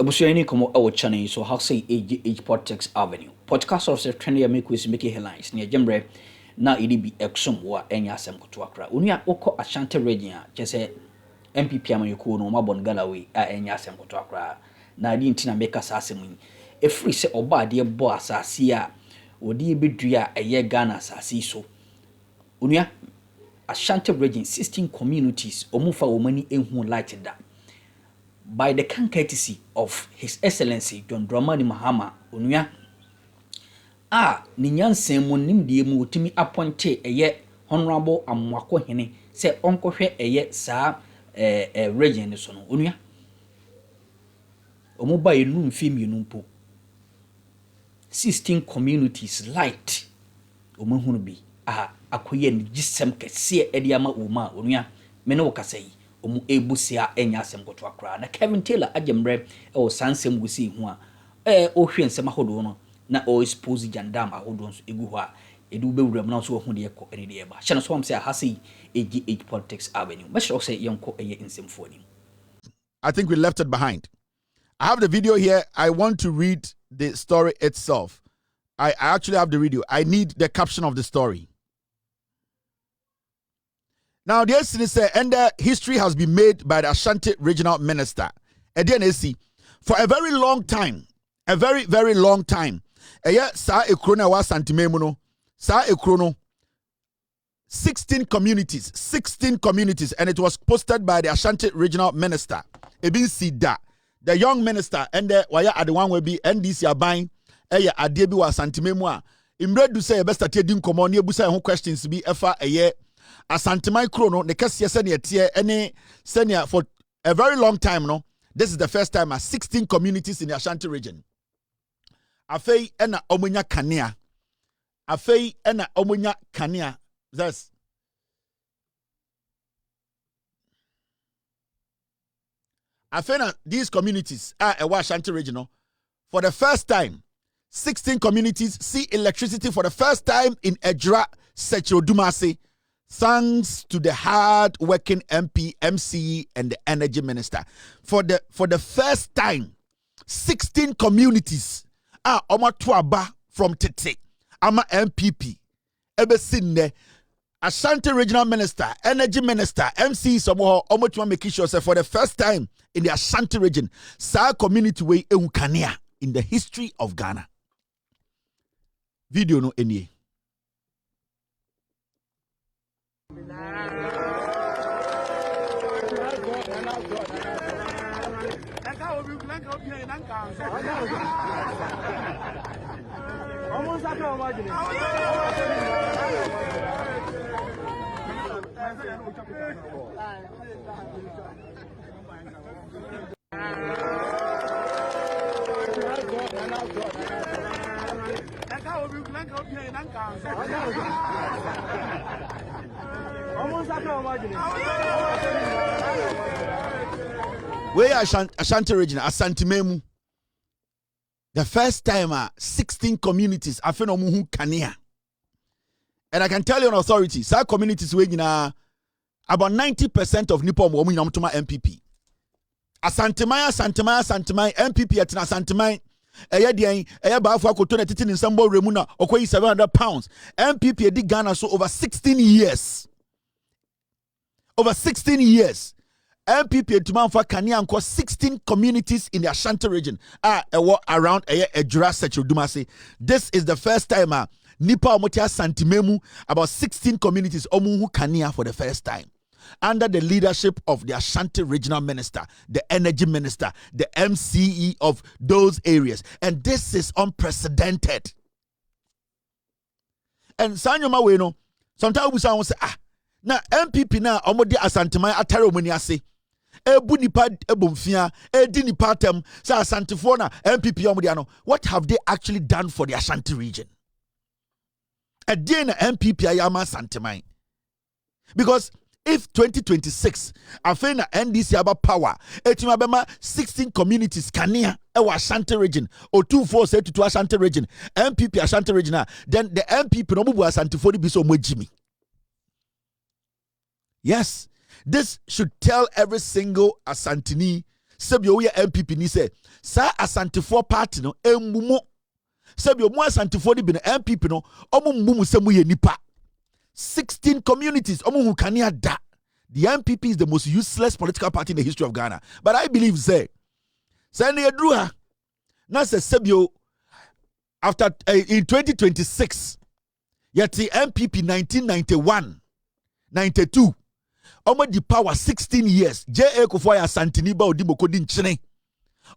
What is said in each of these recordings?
Abusuani komo ewo channel so how say age politics avenue. Podcast of trend ya make we make headlines near Jembre na idi bi exum wa enya asem koto akra. Onua okọ Ashanti region a chese NPP amayeko no mabon Galawi a enya asem koto akra. Na adi ntina make sa asem yi. Efri se oba ade bo asase a odi bedua eye Ghana asase so. Onua Ashanti region 16 communities omufa omani enhu light da. By the courtesy of His Excellency John Dramani Mahama Onua ni nyansem mu nimdie mu otimi appointe eye honorable amwako hene se onkohwe eye saa region so no onua omuba enu mfimi numpo 16 communities light omuhunu bi akoye ni gisem kese ediama uma onua me no kasai omu ebusia enya asem koto akra na Kevin Taylor ajembre o sansem gusi hu a ohwe nsem ahodo no na o expose jandam ahodo so egu ho a edu bewuram na so hu de ekọ ene de eba hye no so am say hasi age politics avenue me sure say yenko eye nsemfo ni. I think we left it behind. I have the video here. I want to read the story itself. I actually have the video. I need the caption of the story. Now, the SNC say, and the history has been made by the Ashanti regional minister, NDC, for a very long time. A very, very long time. Sa ekrono wa santimemuno. Sa ekrono. 16 communities, and it was posted by the Ashanti regional minister, Ebin Sida, the young minister, and the waya at the one will be NDC abine, adebi wa santimemu a. Imredu say best at din komo ne ebusa ho questions bi efa Asantemai Krono, the Cassia Senia Tier, any senior for a very long time. No, this is the first time 16 communities in the Ashanti region. Afei ena omunya kania. Afei ena omunya kania. That's afei these communities are a Ashanti region. For the first time, 16 communities see electricity for the first time in Edra Secho Dumasi. Thanks to the hard-working MP, MCE, and the energy minister. For the first time, 16 communities are Omatuaba from Tete, Ama NPP, Ebesinde, Ashanti regional minister, energy minister, MCE, Somoho, Omatuaba making sure for the first time in the Ashanti region, Sa community way Eukania in the history of Ghana. Video no any. Where Ashanti region, Asantimemu. The first time 16 communities are phenomenal kania. And I can tell you on authority, some communities where about 90% of Nippon women to my NPP. Asantimai, NPP at Asantimai. Remuna, 700 pounds. NPP did Ghana so over 16 years. Over 16 years. NPP Tumanfa Kania and 16 communities in the Ashanti region around Ejura Secho Dumasi. This is the first time Nipa Omotia Santimemu about 16 communities Omuhu Kania for the first time. Under the leadership of the Ashanti regional minister, the energy minister, the MCE of those areas. And this is unprecedented. And Sanyoma Weno, sometimes we say, na NPP na omodi Asantemai atare omani ase. Ebu nipa ebomfia, edi nipa tem, sa Asantefo na NPP omodi ano. What have they actually done for the Ashanti region? Again, NPP ayama Asantemai. Because if 2026, afena NDC about power, etimabema 16 communities kania ewa Ashanti region, or 24 to Ashanti region, NPP Ashanti region, then the NPP no bubu Asantefo di biso mwejimi. Yes, this should tell every single Asantini sebio ye NPP ni say sa Asante party no emmumo sebio mo Asante ni bi no NPP no omo mmumu se mo ye nipa 16 communities omo hu kania da. The NPP is the most useless political party in the history of Ghana. But I believe say ne edruha na se sebio after in 2026 yet the NPP 1991 92 omo di power 16 years J.A. Kufuor Asante ni ba odi mokodi nchene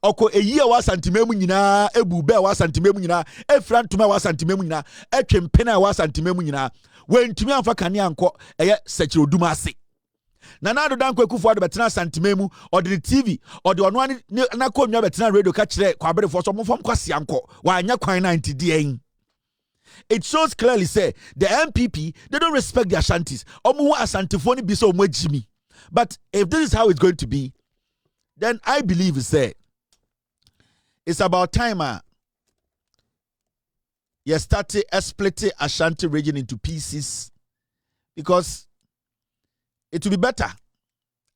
oko eyi wa Asante memu nyina ebu be wa Asante memu nyina efrantuma wa Asante memu nyina etwempena wa Asante memu nyina wentumi amfa kane anko eye sekire oduma ase na nado danko Kufuor de betena Asante memu odi TV odi ono ani na ko nwa betena radio ka kire kwabere fo so mfam kwase anko wa anya kwan 90 die. It shows clearly say the NPP, they don't respect the Ashantis. Omu Asante phone be so much Jimmy. But if this is how it's going to be, then I believe it's about time you started splitting Ashanti region into pieces because it will be better.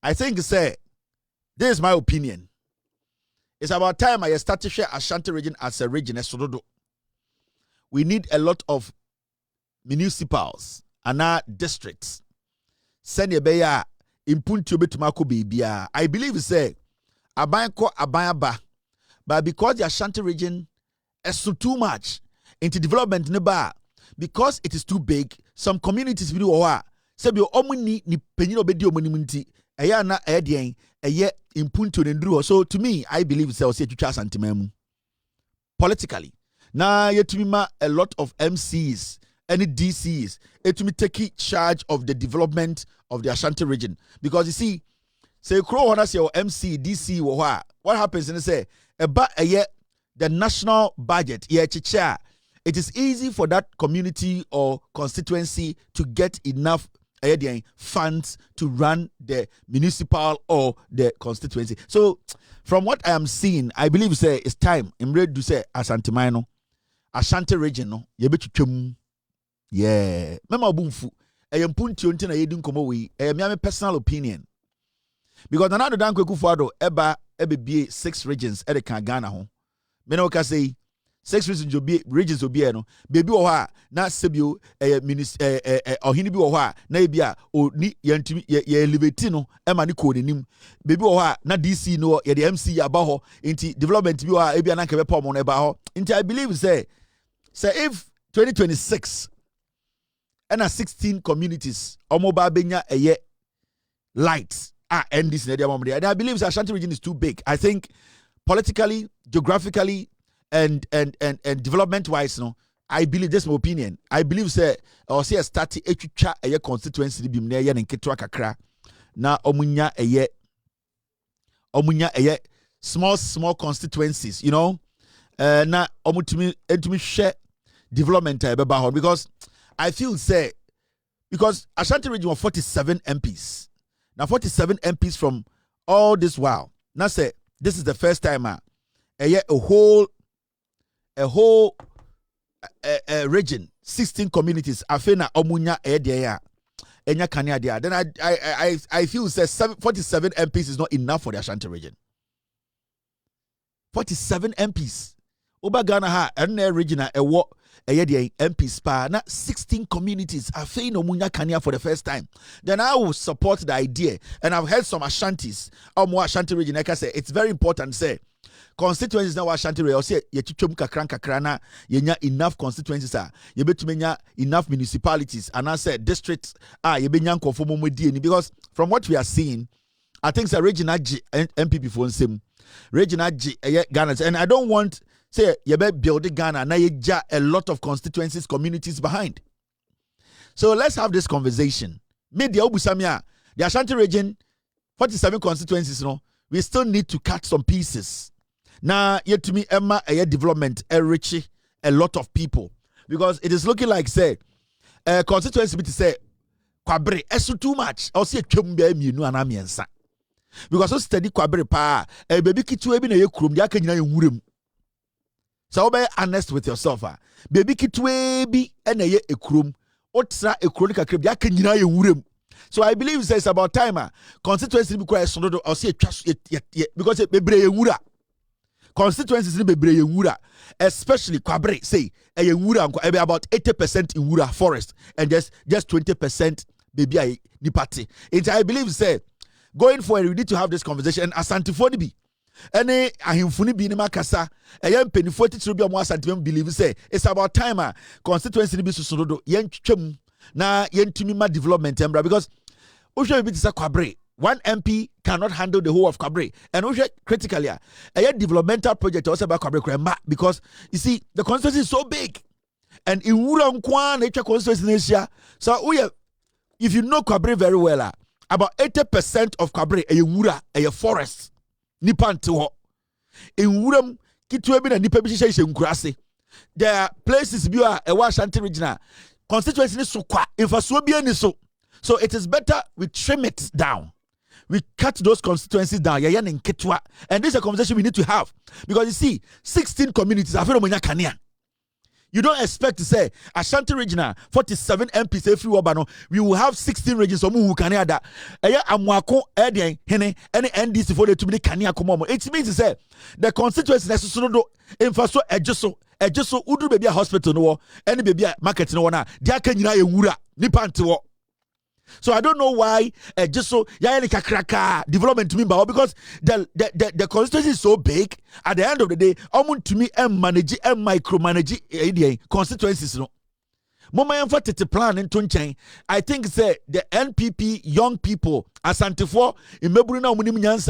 I think this is my opinion. It's about time I start to share Ashanti region as a region. We need a lot of municipals and our districts. Send your beya impuntu betumako bibia. I believe abayanko abayaba. But because the Ashanti region is too much into development neba, because it is too big, some communities will do sebi omuni ni penyino bedi omuni eya na edien eye impuntu ndru. So to me, I believe say Chǎsě antimemu politically. Now, yetumima a lot of MCs, any DCs, etumi take charge of the development of the Ashanti region. Because you see, say crow wanna say MC, DC, what happens in say about a year the national budget, it is easy for that community or constituency to get enough funds to run the municipal or the constituency. So from what I am seeing, I believe it's time. I'm ready to say Asante Mino. Ashanti region no ye betwetwam mema obumfu eyampunti onti na yedi nkomo we me personal opinion because Nana Dankwa Kufuor eba ebebie 6 regions e de kan Ghana ho me no ka say 6 regions obi no bebi wo ha na sebio ohini bi wo ha na ebia oni yantimi ye elevate no e ma ne ko nenim bebi wo ha na DC no ye de MC aba ho inti development bi wo ha ebia na nka be pom no eba ho inti I believe say if 2026 and 16 communities omoba benya eye lights NDC and I believe the Ashanti region is too big. I think politically, geographically, and development wise, no, I believe this is my opinion. I believe say or say start a constituency bi mna ye nketwa kakra na omunya eye small constituencies, you know. Na omutumi share development because I feel say because Ashanti region of 47 MPs. Now 47 MPs from all this while. Now say this is the first time a whole region, 16 communities afena omunya enya kania dia. Then I feel say 47 MPs is not enough for the Ashanti region. 47 MPs. Oba Ghana ha ene region MPs pa na 16 communities are saying omunya kania for the first time. Then I will support the idea. And I've heard some Ashantis more Ashanti region. Like I say, it's very important. Say constituencies now Ashanti region. Say ye chichom kakran na yenya enough constituencies ye betumenya enough municipalities and I said districts ye benya nkofo momodi because from what we are seeing, I think the regional NPP for nsem regional Ghana, and I don't want say you better build Ghana now you a lot of constituencies communities behind. So let's have this conversation. Media obusamia the Ashanti region 47 constituencies we still need to cut some pieces. Now yet to me Emma a development enrich a lot of people because it is looking like say constituency to say kwabre esu too much or say twembe mienu anamiensa because so steady kwabre pa baby kitu ebi na ye krom dia kanyina ye nwurem. So be honest with yourself. Baby kitwe bi ena ye ekrom. Otra ekro ni kakre bi aka nyina ye nwurem. So I believe it's about time. Constituency because bebre constituencies bebre wura, especially Kwabre say about 80% in wura forest and just 20% baby I the party. I believe say going forward we need to have this conversation and Ashanti for be any ahimfuni bi ni makasa eyam penifo titiro bi omo Ashanti believe say it's about time constituency be susudodo yen twam na yentumi ma development embra because Usha be tisa Kwabre. One MP cannot handle the whole of Kwabre. And Usha critically a developmental project also about Kwabre because you see the constituency is so big. And in Wurankwa nature constituency in Asia. So if you know Kwabre very well, about 80% of Kwabre a wura a forest. Nipantiho. In Wuram kitwe bi na nipa bi hyehyɛ nkurase. There are places bi a Ashanti regional constituency ni so kwa infasuo bi ani so. So it is better we trim it down. We cut those constituencies down. And this is a conversation we need to have. Because you see, 16 communities are very kania. You don't expect to say Ashanti regional 47 MPs every wabano. We will have 16 regions of kania that amwako any NDC for the to be kania komomo. It means to say the constituency necessarily infrastructure ejoso udu baby a hospital no any baby a market no na dia kanyina ye wura nipanti. So I don't know why just so development to me because the constituency is so big. At the end of the day, to me manage and micromanage constituencies. No, Mama plan in Tunchain. I think say the NPP young people Ashanti for in Mebruna Munimian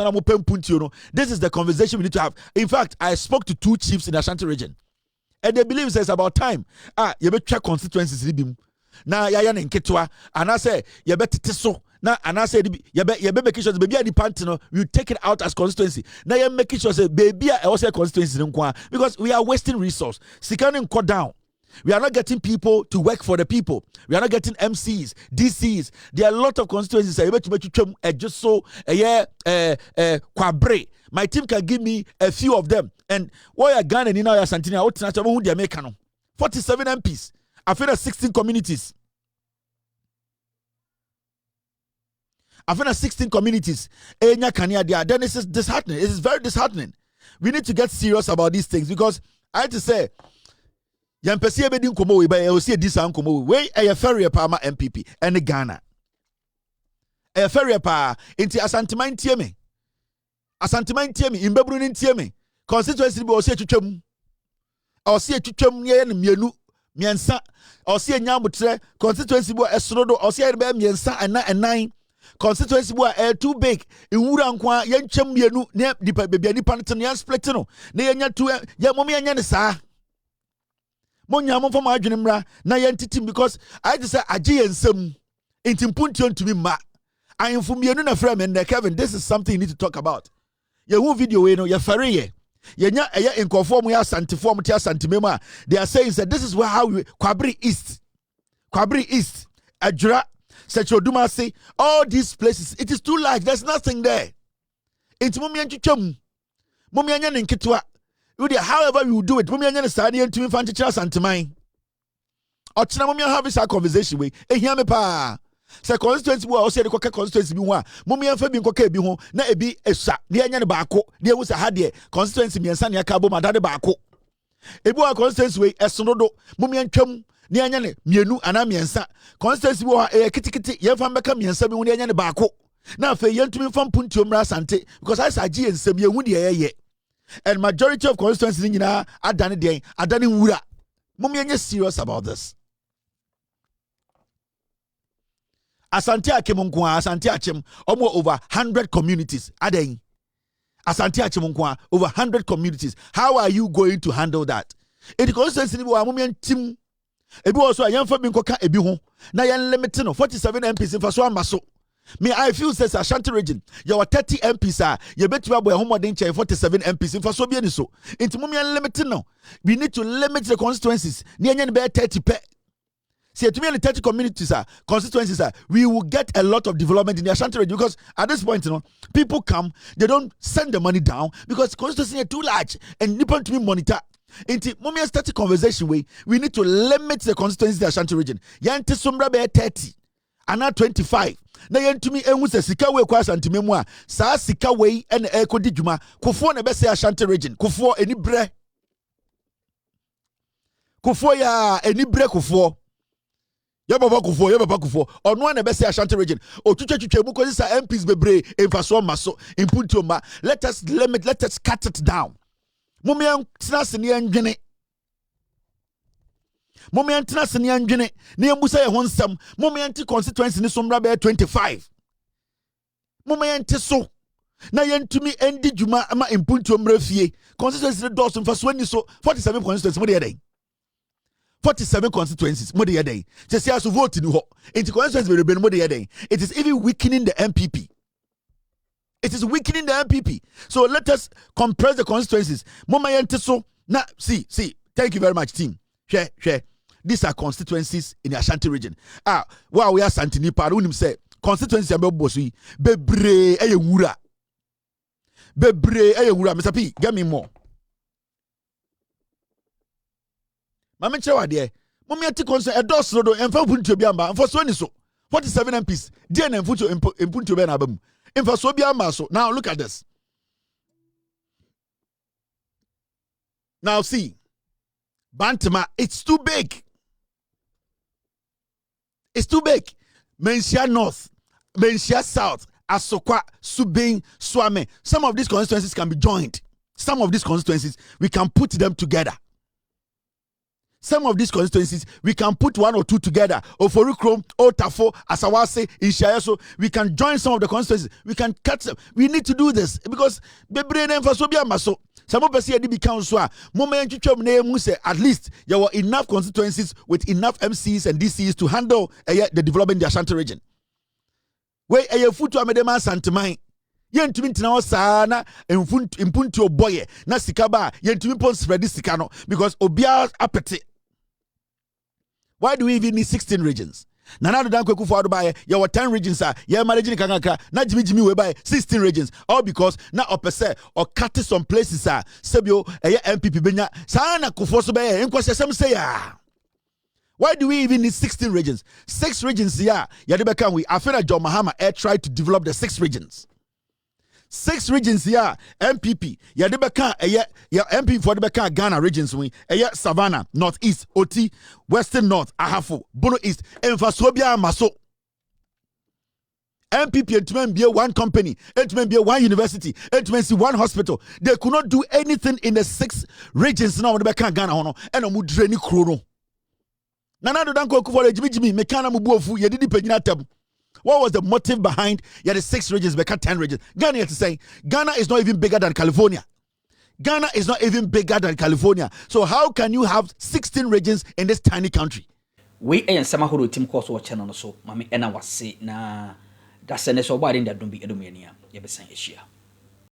Puntiono. This is the conversation we need to have. In fact, I spoke to 2 chiefs in the Ashanti region, and they believe it's about time. You better check constituencies. Na yaya ne nketwa anase ye betete so na anase ye be make sure baby ani panty no you take it out as constituency na ye make sure say baby e was a constituency nko because we are wasting resource sikanin cut down. We are not getting people to work for the people. We are not getting MCs, DCs. There are a lot of constituencies just so Kwabre. My team can give me a few of them. And why are Ghana in our Santina? What who they make 47 MPs. I feel 16 communities. I feel 16 communities. Then this is disheartening. It is very disheartening. We need to get serious about these things because I had to say, Yampesi Bedin Komo, but I will see this Ankomo. Way a ferry Palma NPP and Ghana. A ferry pa into Asantiman Tieme. Asantiman Tieme, in Babrunin Tieme. Constituency will say to Chum. Or see to Chum Yen Mienu. Miensa or see a nyamutre constituency boy esrodo or see a miensa and 9 constituency boy too big in Wurankwa yen chem mienu ne di baby ani panton yan split no na yen two ya mommy anya ne saa monya mo for my adwenimra na yen titim because I just say age ensem intimpuntion to me ma I am from mienu na frame and Kevin this is something you need to talk about ye who video we no ye ferry ye Yenya in conform we are Santiform Tia Santimema. They are saying that this is where how we Kwabre East, Adjura, Sechoduma say all these places. It is too large. There's nothing there. It's Mumian Chichum, Mumian and Kitwa. However you do it, Mumian and Sadi and to Infantry Santimine. Or Chinamumian have this conversation with a Yamipa. Say constituency wo say the constituency bi ho a mummy amfa bi nkoka bi ho na ebi esa ne anya ne baako ne wo sa ha de constituency mi ensa ne aka bo madade baako ebi wa constituency we esonodo mummy antwam ne anya ne mienu ana miensa constituency wo kitikiti ye fa mbeka miensa bi ho ne anya ne baako na afa yentumi fa mpuntuo mra Asante because I say gie ensem ye hu de ye and majority of constituency nyina adane de adane wura mummy anya serious about this. Ashanti Achim Nkwa, Ashanti Achim, almost over 100 communities. Adeng. Ashanti Achim Nkwa, over 100 communities. How are you going to handle that? It concerns me wa mumian team. Ebi also a young family koka ebi ho. Na yan limited no 47 MPs in Faswa Maso. Me I feel says Ashanti region. You 30 MPs are you bet you boy homo den 47 MPs in Faswa bi so. Into mumian limited no. We need to limit the constituencies. Ni anya be 30 pe. See, to me, in the 30 communities, constituencies, we will get a lot of development in the Ashanti region because at this point, people come, they don't send the money down because constituencies are too large and Nippon to me monitor. Into Mumia static conversation way, we need to limit the constituencies in the Ashanti region. Yanti Sumbra be 30, and now 25. na yentumi enhu se sika we kwa Ashanti memu a saa sika we ene ekodi dwuma Kufuor na be say Ashanti region Kufuor eni bre Kufuor ya eni bre Kufuor ya baba Kufuor ono na be say Ashanti region otwetwetwe mu ko sa MPs bebre emfaso maso impunto ma let us cut it down momen tnase ne ndwene momen tnase ne ndwene ne embusa ye ho nsam momen ti constituency ni somra be 25 momen ti so na yentumi endi dwuma ama impunto mrafie constituency dos mfaso ni so 47 constituencies mo de yedai 47 constituencies mo de yedai se so vote ni ho into constituencies be mo de yedai it is even weakening the NPP. It is weakening the NPP. So let us compress the constituencies. Mama so na see. Thank you very much, team. Share. These are constituencies in the Ashanti region. Wow, we are Santini Parunim say constituency abobosui bebre eyewura. Mr. P, get me more. Mama chewa there. Mama yeti constituency endorse rodo emfa puntu biamba. For so ni so 47 MPs. Dia na mpuntu be na abamu. Now look at this. Now see, Bantama, it's too big. It's too big. Mensia North, Mensia South, Asokwa, Subing, Swame. Some of these constituencies can be joined. Some of these constituencies, we can put them together. Some of these constituencies, we can put one or two together. Oforukrom, Otafo, Asawase, Ishayaso. We can join some of the constituencies. We can cut them. We need to do this because the brain emphasizes maso. Some of us here be council. Moment you say at least there were enough constituencies with enough MCs and DCs to handle the development in the Ashanti region. Where a foot to Amedema Santamai. Yentumi ntina sana impuntu oboye na sikaba yentumi pon spread sikano because obia apete. Why do we even need 16 regions? Nana do dan kweku for buy ya 10 regions are ya managing kanaka na jimi we buy 16 regions all because na opese or cut some places are sebio NPP benya sana kufo so be enkwase sem say ya. Why do we even need 16 regions? 6 regions here. Yadebeka we afena John Mahama tried to develop the 6 regions. 6 regions here, NPP. Yadebeka ya MP for the Ghana regions we Savannah, Northeast, Oti, Western North, Ahafo, Bono East, Enfasobia Maso. NPP and be one company, and be one university, and see one hospital. They could not do anything in the 6 regions now. The Ghana hono and a mudreni krono. Nana do danko for the Jimmy Mekana Mubufu, Yadidi Peninatab. What was the motive behind the 6 regions become 10 regions? Ghana to say Ghana is not even bigger than California. Ghana is not even bigger than California. So how can you have 16 regions in this tiny country? We and some who team course or channel so mami ena wasi na that's an so bad in that don't be Edomania. You be saying